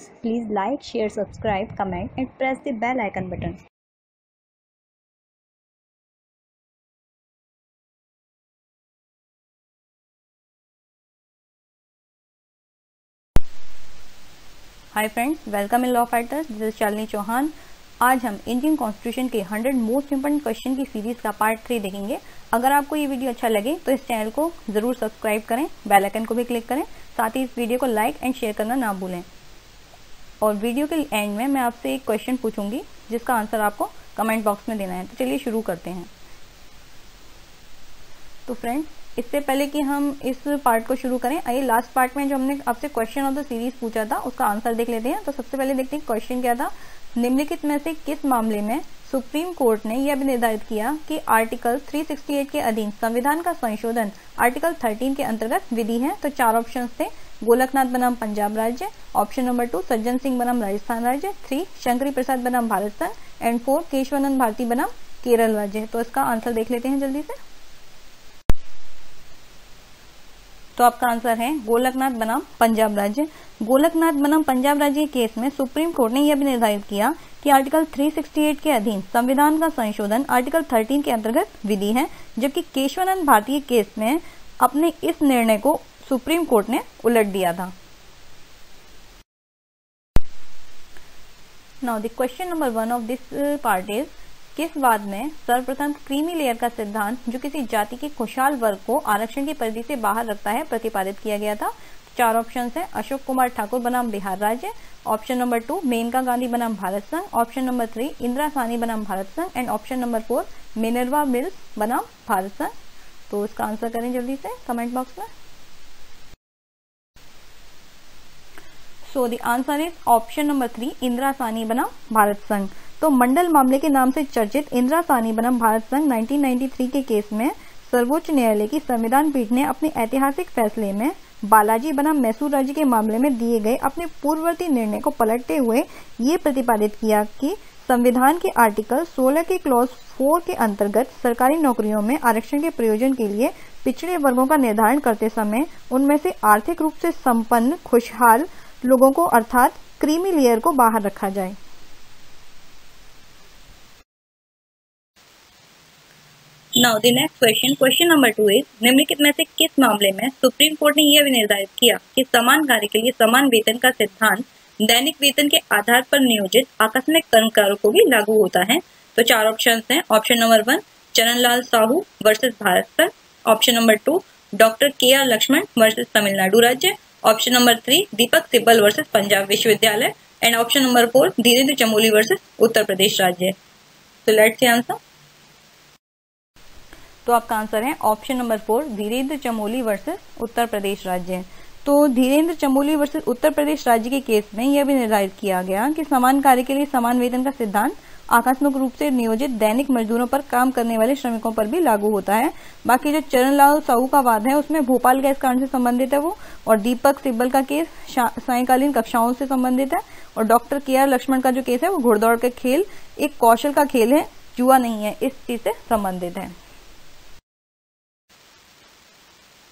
friends, please like, share, subscribe, comment and press the bell icon button. Hi friends, welcome in law fighters. This is Shalini Chauhan. आज हम Indian constitution के 100 most important question की series का part 3 देखेंगे। अगर आपको ये वीडियो अच्छा लगे तो इस चैनल को जरूर सब्सक्राइब करें, बेल आइकन को भी क्लिक करें, साथ ही इस वीडियो को लाइक एंड शेयर करना ना भूलें। और वीडियो के एंड में मैं आपसे एक क्वेश्चन पूछूंगी जिसका आंसर आपको कमेंट बॉक्स में देना है। तो चलिए शुरू करते हैं। तो फ्रेंड्स, इससे पहले कि हम इस पार्ट को शुरू करें, आइए लास्ट पार्ट में जो हमने आपसे क्वेश्चन ऑफ द सीरीज पूछा था उसका आंसर देख लेते हैं। तो सबसे पहले देखते हैं क्वेश्चन क्या था। निम्नलिखित में से किस मामले में सुप्रीम कोर्ट ने यह भी निर्धारित किया कि आर्टिकल 368 के अधीन संविधान का संशोधन आर्टिकल 13 के अंतर्गत विधि है। तो 4 ऑप्शन थे। गोलकनाथ बनाम पंजाब राज्य, ऑप्शन नंबर 2 सज्जन सिंह बनाम राजस्थान राज्य, 3 शंकरी प्रसाद बनाम भारत संघ एंड 4 केशवानंद भारती बनाम केरल राज्य। तो इसका आंसर देख लेते हैं जल्दी से। तो आपका आंसर है गोलकनाथ बनाम पंजाब राज्य। गोलकनाथ बनाम पंजाब राज्य के केस में सुप्रीम कोर्ट ने यह भी निर्धारित किया कि आर्टिकल 368 के अधीन संविधान का संशोधन आर्टिकल 13 के अंतर्गत विधि है, जबकि केशवानंद भारती के केस में अपने इस निर्णय को सुप्रीम कोर्ट ने उलट दिया था। Now the question number 1 of this part is, किस वाद में सर्वप्रथम क्रीमी लेयर का सिद्धांत जो किसी जाति के खुशहाल वर्ग को आरक्षण की परिधि से बाहर रखता है प्रतिपादित किया गया था। 4 ऑप्शन है। अशोक कुमार ठाकुर बनाम बिहार राज्य, ऑप्शन नंबर 2 मेनका गांधी बनाम भारत संघ, ऑप्शन नंबर 3 इंदिरा साहनी बनाम भारत संघ and option number 4 Minerva mills बनाम भारत संघ। तो इसका आंसर करें जल्दी से कमेंट बॉक्स में। So the answer is option number 3 Indira Sahni बनाम भारत संघ। तो मंडल मामले के नाम से चर्चित इंदिरा साहनी बनाम भारत संघ 1993 के केस में सर्वोच्च न्यायालय की संविधान पीठ ने अपने ऐतिहासिक फैसले में बालाजी बनाम मैसूर राज्य के मामले में दिए गए अपने पूर्ववर्ती निर्णय को पलटते हुए ये प्रतिपादित किया कि संविधान के आर्टिकल 16 के क्लॉज 4 के अंतर्गत सरकारी नौकरियों में आरक्षण के प्रयोजन के लिए पिछड़े वर्गों का निर्धारण करते समय उनमें से आर्थिक रूप से संपन्न खुशहाल लोगों को अर्थात क्रीमी लेयर को बाहर रखा जाए। Now the next question number 2 is, निम्नलिखित में से किस मामले में सुप्रीम कोर्ट ने यह भी निर्धारित किया कि समान कार्य के लिए समान वेतन का सिद्धांत दैनिक वेतन के आधार पर नियोजित आकस्मिक कर्मकारों को भी लागू होता है। तो 4 ऑप्शन हैं। Option number 1 Charanlal Sahu versus Bharat संघ, option number 2 doctor KR Laxman versus Tamil Nadu राज्य, option number 3 Deepak Sibal versus Punjab विश्वविद्यालय and option number 4 Dhirendra Chamoli versus Uttar Pradesh राज्य। तो लेट्स सी आंसर। तो आपका आंसर है option number 4 Dhirendra Chamoli versus Uttar Pradesh राज्य। तो धीरेन्द्र चमोली वर्सेस उत्तर प्रदेश राज्य के केस में यह भी निर्धारित किया गया कि समान कार्य के लिए समान वेतन का सिद्धांत आकस्मिक रूप से नियोजित दैनिक मजदूरों पर काम करने वाले श्रमिकों पर भी लागू होता है। बाकी जो चरणलाल साहू का वाद है उसमें भोपाल गैस कांड से संबंधित है वो, और दीपक सिब्बल का केस सायंकालीन कक्षाओं से संबंधित है, और डॉक्टर KR लक्ष्मण का जो केस है वो घुड़दौड़ का खेल एक कौशल का खेल है, जुआ नहीं है, इस चीज से संबंधित है।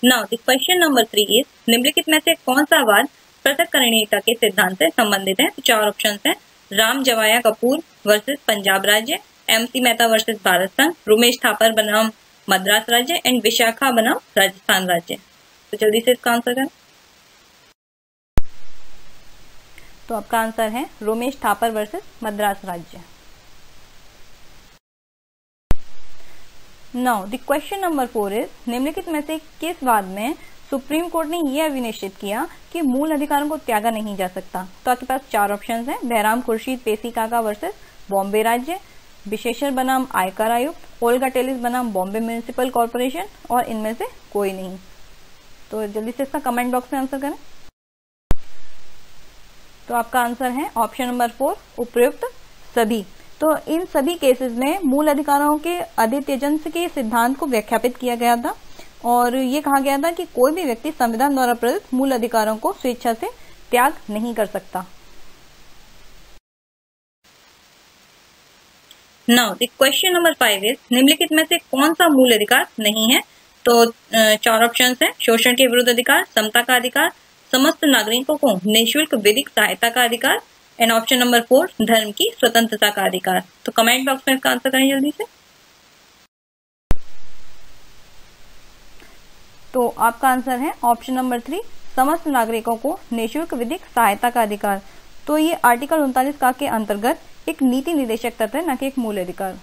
Now the question number 3 is, निम्नलिखित में से कौन सा वाद पृथक्करणीयता के सिद्धांत से संबंधित है। तो 4 ऑप्शन हैं। राम जवाया कपूर वर्सेस पंजाब राज्य, MC मेहता वर्सेस भारत संघ, रुमेश थापर बनाम मद्रास राज्य एंड विशाखा बनाम राजस्थान राज्य। तो जल्दी से इसका आंसर करें। तो आपका आंसर है रुमेश थापर वर्सेस मद्रास राज्य। Now the question number 4 is, निम्नलिखित में से किस वाद में सुप्रीम कोर्ट ने यह विनिश्चित किया कि मूल अधिकारों को त्यागा नहीं जा सकता। तो आपके पास 4 ऑप्शन हैं। बहराम खुर्शीद पेशी काका वर्सेस बॉम्बे राज्य, विशेषर बनाम आयकर आयुक्त, ओल्गा टेलिस बनाम बॉम्बे म्युनिसिपल कॉर्पोरेशन और इनमें से कोई नहीं। तो जल्दी से इसका कमेंट बॉक्स में आंसर करें। तो आपका आंसर है ऑप्शन नंबर 4 उपयुक्त सभी। तो इन सभी केसेस में मूल अधिकारों के अद्वितीयजन्य के सिद्धांत को व्याख्यापित किया गया था और ये कहा गया था कि कोई भी व्यक्ति संविधान द्वारा प्रदत्त मूल अधिकारों को स्वेच्छा से त्याग नहीं कर सकता। Now the question number 5 is, निम्नलिखित में से कौन सा मूल अधिकार नहीं है। तो 4 ऑप्शन हैं। शोषण के विरुद्ध अधिकार, समता का अधिकार, समस्त नागरिकों को निःशुल्क विधिक सहायता का अधिकार। एंड ऑप्शन नंबर 4 धर्म की स्वतंत्रता का अधिकार। तो कमेंट बॉक्स में इसका आंसर करें जल्दी से। तो आपका आंसर है ऑप्शन नंबर 3 समस्त नागरिकों को निःशुल्क विधिक सहायता का अधिकार। तो ये आर्टिकल 39 का के अंतर्गत एक नीति निर्देशक तत्व है, न कि एक मूल अधिकार।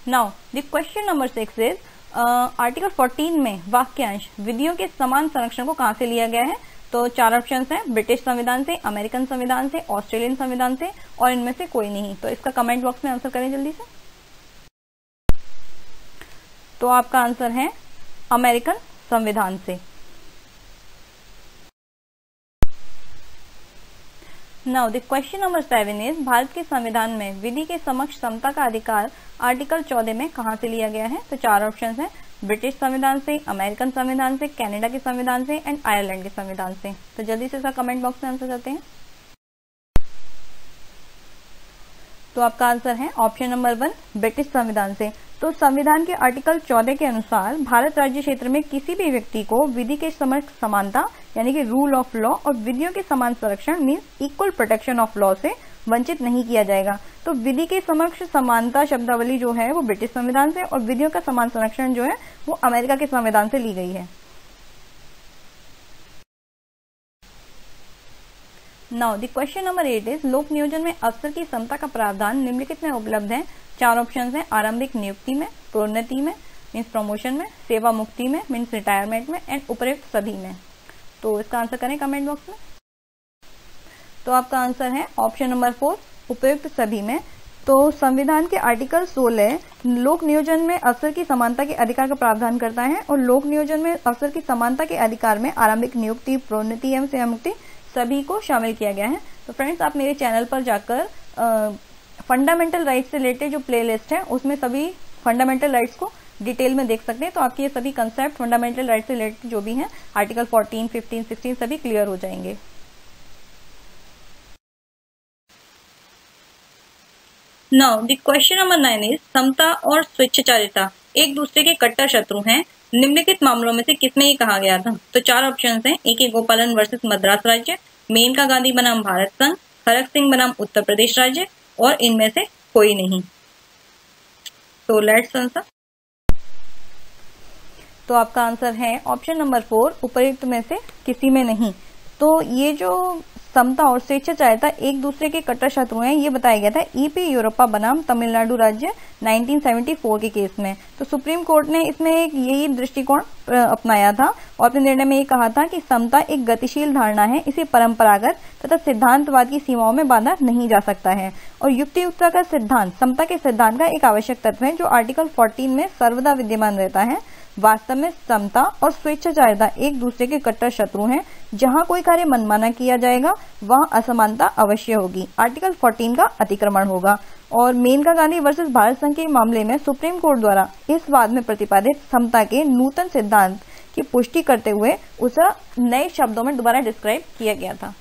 Now the question number 6 is article 14 में वाक्यांश विधियों के समान संरक्षण को कहां से लिया गया है। तो 4 ऑप्शंस हैं, ब्रिटिश संविधान से, अमेरिकन संविधान से, ऑस्ट्रेलियन संविधान से और इनमें से कोई नहीं। तो इसका कमेंट बॉक्स में आंसर करें जल्दी से। तो आपका आंसर है अमेरिकन संविधान से। Now the question number 7 is Bharat के संविधान में विधि के समक्ष समता का अधिकार आर्टिकल 14 में कहां से लिया गया है। तो 4 ऑप्शंस हैं, ब्रिटिश संविधान से, अमेरिकन संविधान से, कनाडा के संविधान से एंड आयरलैंड के संविधान से। तो जल्दी से इसका कमेंट बॉक्स में आंसर करते हैं। तो आपका आंसर है ऑप्शन नंबर 1 ब्रिटिश संविधान से। तो संविधान के आर्टिकल 14 के अनुसार भारत राज्य क्षेत्र में किसी भी व्यक्ति को विधि के समक्ष समानता यानी कि रूल ऑफ लॉ और विधियों के समान संरक्षण means equal protection of law से वंचित नहीं किया जाएगा। तो विधि के समक्ष समानता शब्दावली जो है वो ब्रिटिश संविधान से और विधियों का समान संरक्षण जो है वो अमेरिका के संविधान से ली गई है। Now the question number 8 is लोक नियोजन में अफसर की समता का प्रावधान निम्नलिखित में उपलब्ध है। 4 ऑप्शन हैं, आरंभिक नियुक्ति में, प्रोन्नति में मीन्स प्रमोशन में, सेवा मुक्ति में मीन्स रिटायरमेंट में एंड उपयुक्त सभी में। तो इसका आंसर करें कमेंट बॉक्स में। तो आपका आंसर है ऑप्शन नंबर 4 उपयुक्त सभी में। तो संविधान के आर्टिकल 16 लोक नियोजन में अफसर की समानता के अधिकार का प्रावधान करता है और लोक नियोजन में अफसर की समानता के अधिकार में आरंभिक नियुक्ति, प्रोन्नति एवं सेवा मुक्ति सभी को शामिल किया गया है। तो फ्रेंड्स आप मेरे चैनल पर जाकर फंडामेंटल राइट्स से रिलेटेड जो प्लेलिस्ट है उसमें सभी फंडामेंटल राइट्स को डिटेल में देख सकते हैं। तो आपके ये सभी कंसेप्ट फंडामेंटल राइट्स से रिलेटेड जो भी हैं आर्टिकल 14, 15, 16 सभी क्लियर हो जाएंगे। Now the question number 9 is समता और स्वेच्छाचारिता एक दूसरे के कट्टर शत्रु हैं। निम्नलिखित मामलों में से किसमें ये कहा गया था। तो 4 ऑप्शन हैं, A.K. गोपालन वर्सेस मद्रास राज्य, मेनका गांधी बनाम भारत संघ, खड़क सिंह बनाम उत्तर प्रदेश राज्य और इनमें से कोई नहीं। तो लेट्स आंसर। तो आपका आंसर है ऑप्शन नंबर 4 उपयुक्त में से किसी में नहीं। तो ये जो समता और स्वेच्छाचारिता एक दूसरे के कट्टर शत्रु हैं ये बताया गया था E.P. यूरोपा बनाम तमिलनाडु राज्य 1974 के केस में। तो सुप्रीम कोर्ट ने इसमें एक यही दृष्टिकोण अपनाया था और अपने निर्णय में ये कहा था कि समता एक गतिशील धारणा है, इसे परंपरागत तथा सिद्धांतवाद की सीमाओं में बांधा नहीं जा सकता है और युक्तियुक्तता का सिद्धांत समता के सिद्धांत का एक आवश्यक तत्व है जो आर्टिकल 14 में सर्वदा विद्यमान रहता है। वास्तव में समता और स्वेच्छाचारिता एक दूसरे के कट्टर शत्रु हैं। जहां कोई कार्य मनमाना किया जाएगा वहां असमानता अवश्य होगी, आर्टिकल 14 का अतिक्रमण होगा। और मेनका गांधी वर्सेस भारत संघ के मामले में सुप्रीम कोर्ट द्वारा इस वाद में प्रतिपादित समता के नूतन सिद्धांत की पुष्टि करते हुए उसे नए शब्दों में दोबारा डिस्क्राइब किया गया था।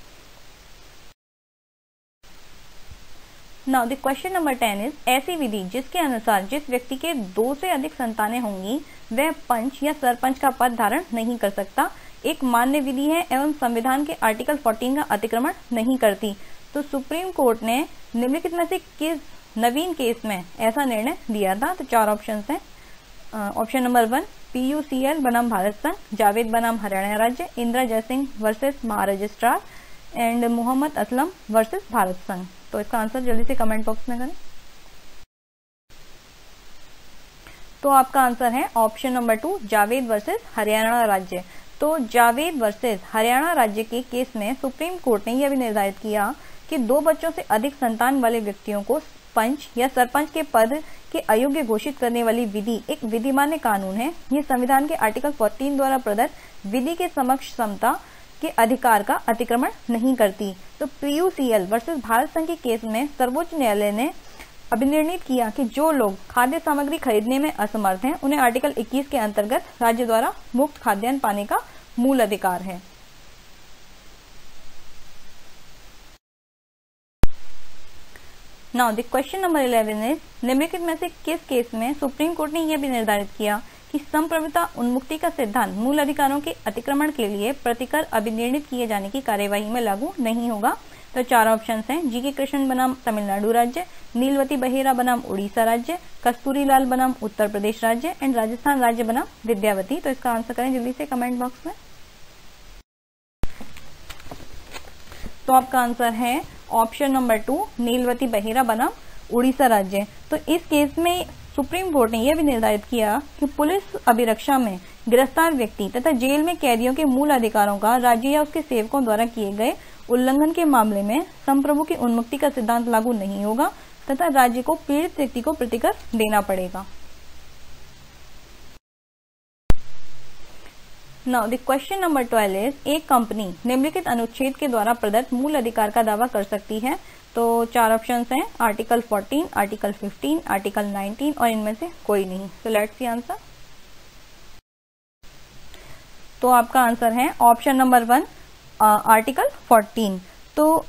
Now the question number 10 is ऐसी विधि जिसके अनुसार जिस व्यक्ति के 2 से अधिक संतानें होंगी वह पंच या सरपंच का पद धारण नहीं कर सकता, एक मान्य विधि है एवं संविधान के आर्टिकल 14 का अतिक्रमण नहीं करती। तो सुप्रीम कोर्ट ने निम्नलिखित में से किस नवीन केस में ऐसा निर्णय दिया था। तो 4 ऑप्शन हैं, ऑप्शन नंबर 1 PUCL बनाम भारत संघ, जावेद बनाम हरियाणा राज्य, इंदिरा जयसिंह वर्सेस महारजिस्ट्रार एंड मोहम्मद असलम वर्सेस भारत संघ। तो इसका आंसर जल्दी से कमेंट बॉक्स में करें। तो आपका आंसर है option number 2 Javed versus Haryana राज्य। तो जावेद वर्सेस हरियाणा राज्य के केस में सुप्रीम कोर्ट ने यह भी निर्धारित किया कि 2 बच्चों से अधिक संतान वाले व्यक्तियों को पंच या सरपंच के पद के अयोग्य घोषित करने वाली विधि एक विधिमान्य कानून है। ये संविधान के आर्टिकल 14 द्वारा प्रदत्त विधि के समक्ष समता के अधिकार का अतिक्रमण नहीं करती। तो PUCL वर्सेस भारत संघ के केस में सर्वोच्च न्यायालय ने अभिनिर्णित किया कि जो लोग खाद्य सामग्री खरीदने में असमर्थ हैं उन्हें आर्टिकल 21 के अंतर्गत राज्य द्वारा मुफ्त खाद्यान्न पाने का मूल अधिकार है। Now the question number 11 is निम्नलिखित में से किस केस में सुप्रीम कोर्ट ने यह भी निर्धारित किया कि संप्रभुता उन्मुक्ति का सिद्धांत मूल अधिकारों के अतिक्रमण के लिए प्रतिकर अभिनिर्णित किए जाने की कार्यवाही में लागू नहीं होगा। तो 4 ऑप्शंस हैं, जी के कृष्णन बनाम तमिलनाडु राज्य, नीलवती बहेरा बनाम उड़ीसा राज्य, कस्तूरी लाल बनाम उत्तर प्रदेश राज्य एंड राजस्थान राज्य बनाम विद्यावती। तो इसका आंसर करें जल्दी से कमेंट बॉक्स में। तो आपका आंसर है ऑप्शन नंबर 2 नीलवती बहेरा बनाम उड़ीसा राज्य। तो इस केस में सुप्रीम कोर्ट ने यह भी निर्धारित किया कि पुलिस अभिरक्षा में गिरफ्तार व्यक्ति तथा जेल में कैदियों के मूल अधिकारों का राज्य या उसके सेवकों द्वारा किए गए उल्लंघन के मामले में संप्रभु की उन्मुक्ति का सिद्धांत लागू नहीं होगा तथा राज्य को पीड़ित व्यक्ति को प्रतिकर देना पड़ेगा। Now the question number 12 is एक कंपनी निम्नलिखित अनुच्छेद के द्वारा प्रदत्त मूल अधिकार का दावा कर सकती है। तो 4 ऑप्शंस हैं, आर्टिकल 14, आर्टिकल 15, आर्टिकल 19 और इनमें से कोई नहीं। So let's see answer. तो आपका आंसर है ऑप्शन नंबर 1 आर्टिकल 14। तो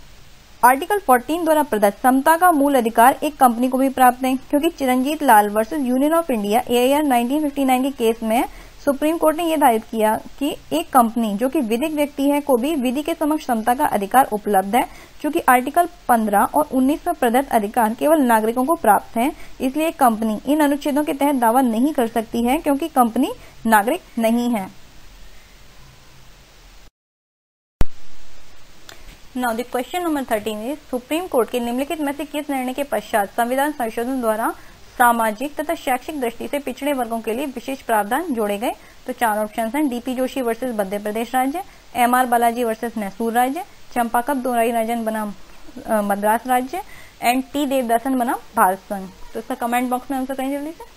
आर्टिकल 14 द्वारा प्रदत्त समता का मूल अधिकार एक कंपनी को भी प्राप्त है, क्योंकि Chiranjit Lal versus union of India AIR 1959 के केस में सुप्रीम कोर्ट ने यह धारित किया कि एक कंपनी जो कि विधिक व्यक्ति है को भी विधि के समक्ष समता का अधिकार उपलब्ध है। चूंकि आर्टिकल 15 और 19 में प्रदत्त अधिकार केवल नागरिकों को प्राप्त है, इसलिए कंपनी इन अनुच्छेदों के तहत दावा नहीं कर सकती है, क्योंकि कंपनी नागरिक नहीं है। Now the question number 13 is supreme court के निम्नलिखित में से किस निर्णय के पश्चात संविधान संशोधन द्वारा सामाजिक तथा शैक्षिक दृष्टि से पिछड़े वर्गों के लिए विशेष प्रावधान जोड़े गए। तो 4 ऑप्शन हैं, DP जोशी वर्सेस मध्य प्रदेश राज्य, MR बालाजी वर्सेस मैसूर राज्य, चंपाकप दोराईराजन बनाम मद्रास राज्य एंड T देवदासन बनाम भारत संघ। तो इसका कमेंट बॉक्स में आंसर करें जल्दी से।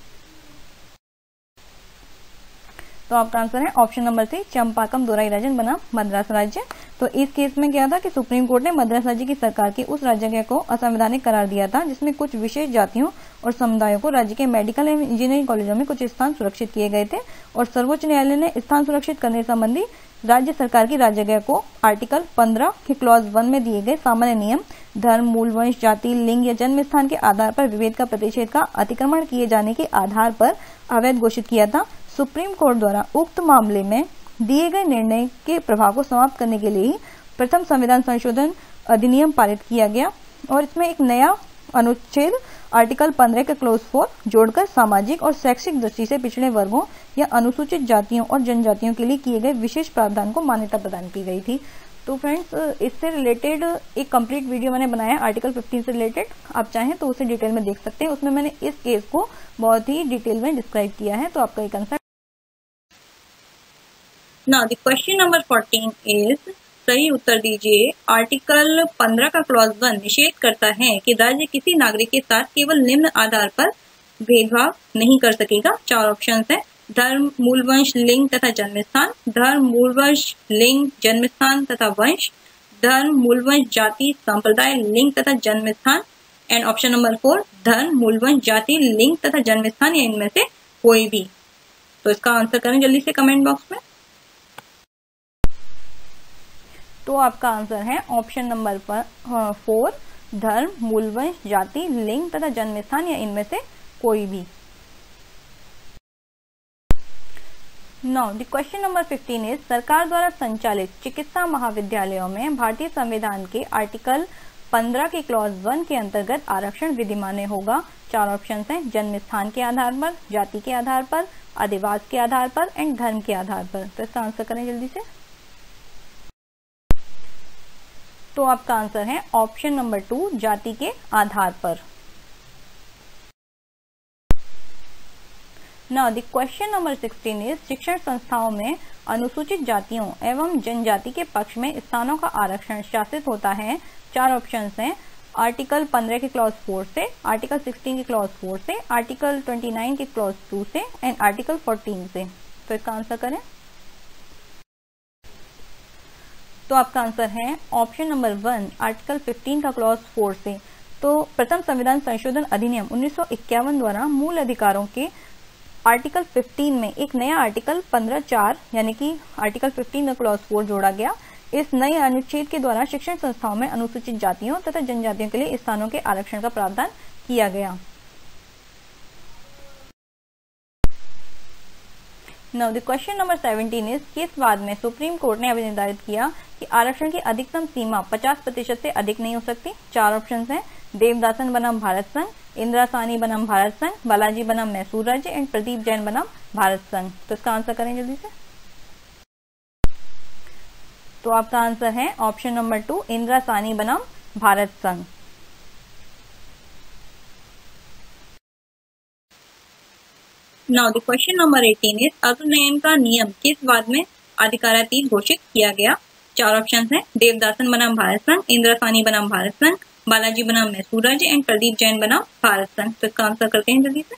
तो आपका आंसर है ऑप्शन नंबर 3 चंपाकम दोराईराजन बनाम मद्रास राज्य। तो इस केस में क्या था कि सुप्रीम कोर्ट ने मद्रास राज्य की सरकार की उस राज्य को असंवैधानिक करार दिया था जिसमें कुछ विशेष जातियों और समुदायों को राज्य के मेडिकल एवं इंजीनियरिंग कॉलेजों में कुछ स्थान सुरक्षित किए गए थे, और सर्वोच्च न्यायालय ने स्थान सुरक्षित करने संबंधी राज्य सरकार की राज्य को आर्टिकल 15 के क्लॉज 1 में दिए गए सामान्य नियम धर्म, मूल वंश, जाति, लिंग या जन्म स्थान के आधार पर विभेद का प्रतिषेध का अतिक्रमण किए जाने के आधार पर अवैध घोषित किया था। सुप्रीम कोर्ट द्वारा उक्त मामले में दिए गए निर्णय के प्रभाव को समाप्त करने के लिए प्रथम संविधान संशोधन अधिनियम पारित किया गया, और इसमें एक नया अनुच्छेद आर्टिकल 15 के क्लोज 4 जोड़कर सामाजिक और शैक्षिक दृष्टि से पिछड़े वर्गों या अनुसूचित जातियों और जनजातियों के लिए किए गए विशेष प्रावधान को मान्यता प्रदान की गई थी। तो फ्रेंड्स, इससे रिलेटेड एक कंप्लीट वीडियो मैंने बनाया है आर्टिकल 15 से रिलेटेड, आप चाहें तो उसे डिटेल में देख सकते हैं। उसमें मैंने इस केस को बहुत ही डिटेल में डिस्क्राइब किया है, तो आपका एक answer. Now the question number 14 is, सही उत्तर दीजिए। आर्टिकल 15 का क्लॉज 1 निषेध करता है कि राज्य किसी नागरिक के साथ केवल निम्न आधार पर भेदभाव नहीं कर सकेगा। 4 ऑप्शन हैं, धर्म, मूल वंश, लिंग तथा जन्म स्थान, धर्म, मूल वंश, लिंग, जन्म स्थान तथा वंश, धर्म, मूल वंश, जाति, संप्रदाय, लिंग तथा जन्म स्थान एंड ऑप्शन नंबर 4 धर्म, मूल वंश, जाति, लिंग तथा जन्म स्थान या इनमें से कोई भी। तो इसका आंसर करें जल्दी से कमेंट बॉक्स में। तो आपका आंसर है ऑप्शन नंबर 4 धर्म, मूल वंश, जाति, लिंग तथा जन्म स्थान या इनमें से कोई भी। Now the question number 15 is, सरकार द्वारा संचालित चिकित्सा महाविद्यालयों में भारतीय संविधान के आर्टिकल 15 के क्लॉज 1 के अंतर्गत आरक्षण विधिमान्य होगा। 4 ऑप्शन हैं, जन्म स्थान के आधार पर, जाति के आधार पर, अधिवास के आधार पर एंड धर्म के आधार पर। तो इसका आंसर करें जल्दी से। तो आपका आंसर है ऑप्शन नंबर 2 जाति के आधार पर। Now the question number 16 is, शिक्षण संस्थाओं में अनुसूचित जातियों एवं जनजाति के पक्ष में स्थानों का आरक्षण शासित होता है। 4 ऑप्शन हैं, आर्टिकल 15 के क्लॉज 4 से, आर्टिकल 16 के क्लॉज 4 से, आर्टिकल 29 के क्लॉज 2 से एंड आर्टिकल 14 से। तो इसका आंसर करें। तो आपका आंसर है ऑप्शन नंबर 1 आर्टिकल 15 का क्लॉज 4 से। तो प्रथम संविधान संशोधन अधिनियम 1951 द्वारा मूल अधिकारों के आर्टिकल 15 में एक नया आर्टिकल 15(4) यानी कि आर्टिकल 15 का क्लॉज 4 जोड़ा गया। इस नए अनुच्छेद के द्वारा शिक्षण संस्थाओं में अनुसूचित जातियों तथा जनजातियों के लिए स्थानों के आरक्षण का प्रावधान किया गया। Now the question number 17 is किस वाद में सुप्रीम कोर्ट ने अभिनिर्धारित किया कि आरक्षण की अधिकतम सीमा 50% से अधिक नहीं हो सकती। 4 ऑप्शन हैं, देवदासन बनाम भारत संघ, इंदिरा साहनी बनाम भारत संघ, बालाजी बनाम मैसूर राज्य एंड प्रदीप जैन बनाम भारत संघ। तो इसका आंसर करें जल्दी से। तो आपका आंसर है ऑप्शन नंबर 2, इंदिरा साहनी बनाम भारत संघ। Now the question number 18 is अनुनयन का नियम किस वाद में अधिकारातीत घोषित किया गया। 4 ऑप्शन हैं, देवदासन बनाम भारत संघ, इंदिरा साहनी बनाम भारत संघ, बालाजी बनाम मैसूर राज्य एंड प्रदीप जैन बनाम भारत संघ। तो इसका आंसर करते हैं जल्दी से।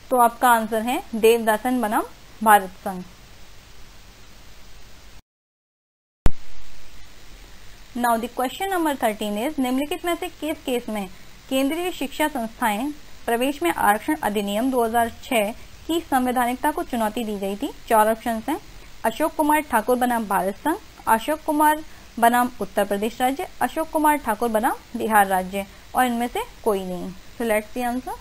तो आपका आंसर है देवदासन बनाम भारत संघ। Now the question number 13 is निम्नलिखित में से किस केस में केंद्रीय शिक्षा संस्थाएं प्रवेश में आरक्षण अधिनियम 2006 की संवैधानिकता को चुनौती दी गई थी। 4 ऑप्शन हैं, अशोक कुमार ठाकुर बनाम भारत संघ, अशोक कुमार बनाम उत्तर प्रदेश राज्य, अशोक कुमार ठाकुर बनाम बिहार राज्य और इनमें से कोई नहीं। So let's see answer.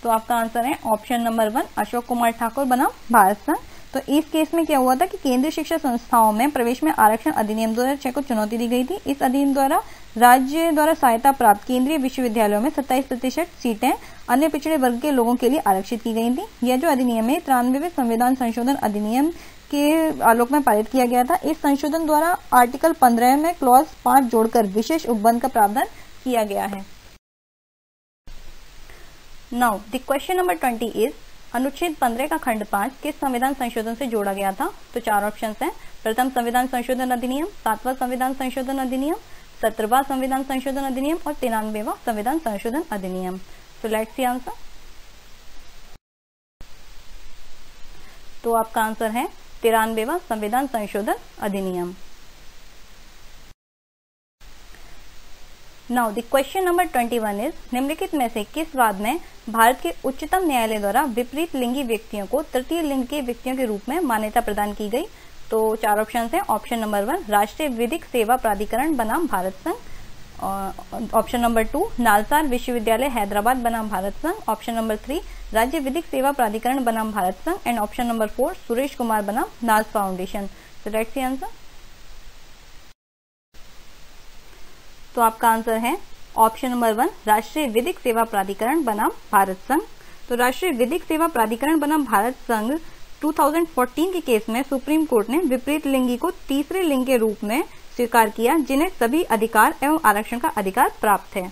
तो आपका आंसर है ऑप्शन नंबर 1, अशोक कुमार ठाकुर बनाम भारत संघ। तो इस केस में क्या हुआ था कि केंद्रीय शिक्षा संस्थाओं में प्रवेश में आरक्षण अधिनियम 2006 को चुनौती दी गई थी। इस अधिनियम द्वारा राज्य द्वारा सहायता प्राप्त केंद्रीय विश्वविद्यालयों में 27% सीटें अन्य पिछड़े वर्ग के लोगों के लिए आरक्षित की गई थी। यह जो अधिनियम है 93वें संविधान संशोधन अधिनियम के आलोक में पारित किया गया था। इस संशोधन द्वारा आर्टिकल 15 में क्लॉज 5 जोड़कर विशेष उपबंध का प्रावधान किया गया है। Now the question number 20 is अनुच्छेद 15 का खंड 5 किस संविधान संशोधन से जोड़ा गया था। तो 4 ऑप्शन हैं, प्रथम संविधान संशोधन अधिनियम, 7वां संविधान संशोधन अधिनियम, 17वां संविधान संशोधन अधिनियम और 93वां संविधान संशोधन अधिनियम। तो लेट्स सी आंसर। तो आपका आंसर है 93वां संविधान संशोधन अधिनियम। Now the question number 21 is निम्नलिखित में से किस वाद में भारत के उच्चतम न्यायालय द्वारा विपरीत लिंगी व्यक्तियों को तृतीय लिंग के व्यक्तियों के रूप में मान्यता प्रदान की गई। तो 4 ऑप्शन हैं, ऑप्शन नंबर 1, राष्ट्रीय विधिक सेवा प्राधिकरण बनाम भारत संघ, ऑप्शन नंबर 2, नालसार विश्वविद्यालय हैदराबाद बनाम भारत संघ, ऑप्शन नंबर 3, राज्य विधिक सेवा प्राधिकरण बनाम भारत संघ and option number 4, Suresh Kumar बनाम नाल्स foundation. So let's see answer. तो आपका आंसर है ऑप्शन नंबर 1, राष्ट्रीय विधिक सेवा प्राधिकरण बनाम भारत संघ। तो राष्ट्रीय विधिक सेवा प्राधिकरण बनाम भारत संघ 2014 के केस में सुप्रीम कोर्ट ने विपरीत लिंगी को तीसरे लिंग के रूप में स्वीकार किया, जिन्हें सभी अधिकार एवं आरक्षण का अधिकार प्राप्त है।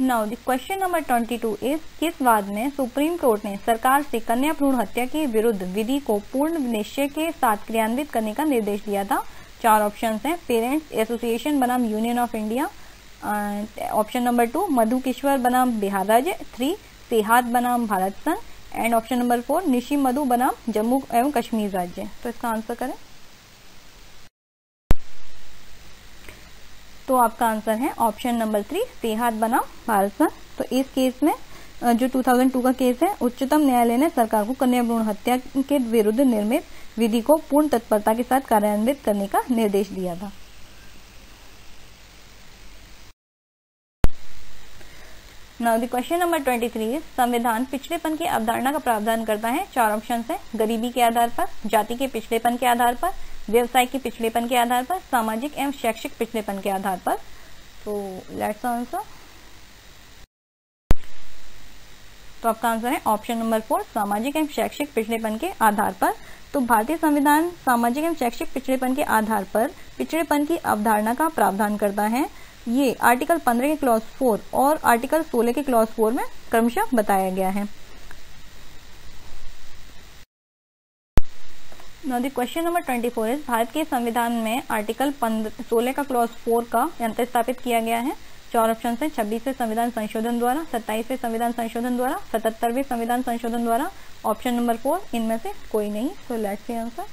Now the question number 22 is किस वाद में सुप्रीम कोर्ट ने सरकार से कन्या भ्रूण हत्या के विरुद्ध विधि को पूर्ण निश्चय के साथ क्रियान्वित करने का निर्देश दिया था। 4 ऑप्शन हैं, पेरेंट्स एसोसिएशन बनाम union of India, option number 2, मधु किश्वर बनाम बिहार राज्य, 3, सेहात बनाम भारत संघ एंड ऑप्शन नंबर 4, निशी मधु बनाम जम्मू एवं कश्मीर राज्य। तो इसका आंसर करें। तो आपका आंसर है ऑप्शन नंबर 3, सेहात बनाम भारत संघ। तो इस केस में जो 2002 का केस है, उच्चतम न्यायालय ने सरकार को कन्या भ्रूण हत्या के विरुद्ध निर्मित विधि को पूर्ण तत्परता के साथ कार्यान्वित करने का निर्देश दिया था। नाउ द क्वेश्चन नंबर 23 संविधान पिछड़ेपन की अवधारणा का प्रावधान करता है। 4 ऑप्शन हैं, गरीबी के आधार पर, जाति के पिछड़ेपन के आधार पर, व्यवसाय के पिछड़ेपन के आधार पर, सामाजिक एवं शैक्षिक पिछड़ेपन के आधार पर। तो लेट्स आंसर। तो आपका आंसर है ऑप्शन नंबर 4, सामाजिक एवं शैक्षिक पिछड़ेपन के आधार पर। तो भारतीय संविधान सामाजिक एवं शैक्षिक पिछड़ेपन के आधार पर पिछड़ेपन की अवधारणा का प्रावधान करता है। ये आर्टिकल 15 के क्लॉज 4 और आर्टिकल 16 के क्लॉज 4 में क्रमशः बताया गया है। Now the question number 24 is Bharat के संविधान में आर्टिकल 16 का क्लॉज 4 का यंत्र स्थापित किया गया है। 4 ऑप्शन हैं, 26वें संविधान संशोधन द्वारा, 27वें संविधान संशोधन द्वारा, 77वें संविधान संशोधन द्वारा, ऑप्शन नंबर 4, इनमें से कोई नहीं। तो लेट्स सी आंसर।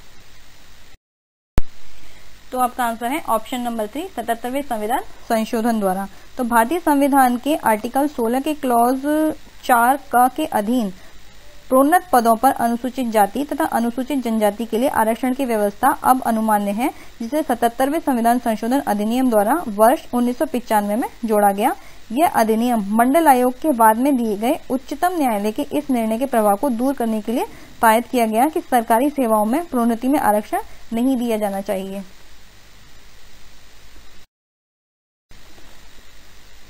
तो आपका आंसर है ऑप्शन नंबर 3, 77वें संविधान संशोधन द्वारा। तो भारतीय संविधान के आर्टिकल 16 के क्लॉज 4 क के अधीन प्रोन्नत पदों पर अनुसूचित जाति तथा अनुसूचित जनजाति के लिए आरक्षण की व्यवस्था अब अनुमान्य है, जिसे 77वें संविधान संशोधन अधिनियम द्वारा वर्ष 1995 में जोड़ा गया। यह अधिनियम मंडल आयोग के बाद में दिए गए उच्चतम न्यायालय के इस निर्णय के प्रभाव को दूर करने के लिए पारित किया गया कि सरकारी सेवाओं में प्रोन्नति में आरक्षण नहीं दिया जाना चाहिए।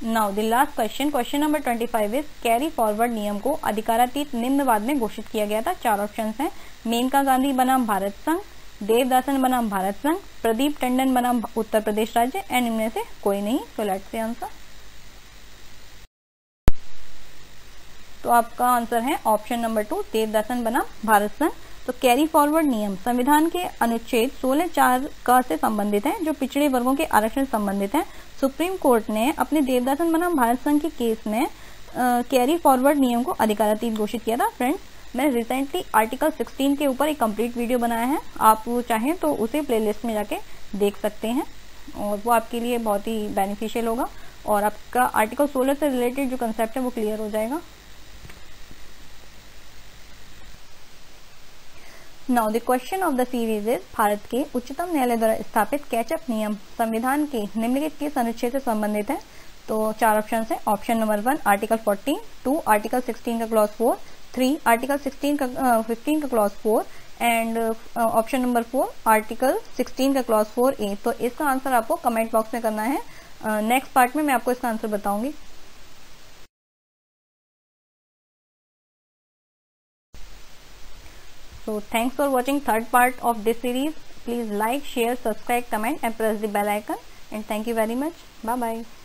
Now the last question number 25 is carry forward नियम को अधिकारातीत निम्नवाद में घोषित किया गया था। 4 ऑप्शंस हैं। मेनका गांधी बनाम भारत संघ, देवदासन बनाम भारत संघ, प्रदीप टंडन बनाम उत्तर प्रदेश राज्य, एंड इनमें से कोई नहीं। तो लेट्स सी आंसर। तो आपका आंसर है ऑप्शन नंबर 2, देवदासन बनाम भारत संघ। तो कैरी फॉरवर्ड नियम संविधान के अनुच्छेद 16(4) क से संबंधित है, जो पिछड़े वर्गों के आरक्षण संबंधित है। सुप्रीम कोर्ट ने अपने देवदासन बनाम भारत संघ के केस में कैरी फॉरवर्ड नियम को अधिकारातीत घोषित किया था। फ्रेंड्स, मैंने रिसेंटली आर्टिकल 16 के ऊपर एक कंप्लीट वीडियो बनाया है, आप चाहें तो उसे प्लेलिस्ट में जाके देख सकते हैं और वो आपके लिए बहुत ही बेनिफिशियल होगा और आपका आर्टिकल 16 से रिलेटेड जो कंसेप्ट है वो क्लियर हो जाएगा। Now the question of the series is Bharat के उच्चतम न्यायालय द्वारा स्थापित कैचअप नियम संविधान के निम्नलिखित किस अनुच्छेद से संबंधित है। तो 4 ऑप्शन है। ऑप्शन नंबर 1 आर्टिकल 14, 2 आर्टिकल 16 का क्लॉज 4, 3 आर्टिकल 15 का clause 4 and option number 4 article 16 का क्लॉज 4A। तो इसका आंसर आपको कमेंट बॉक्स में करना है। नेक्स्ट पार्ट में मैं आपको इसका आंसर बताऊंगी। So thanks for watching third part of this series. Please like, share, subscribe, comment and press the bell icon. And thank you very much. Bye bye.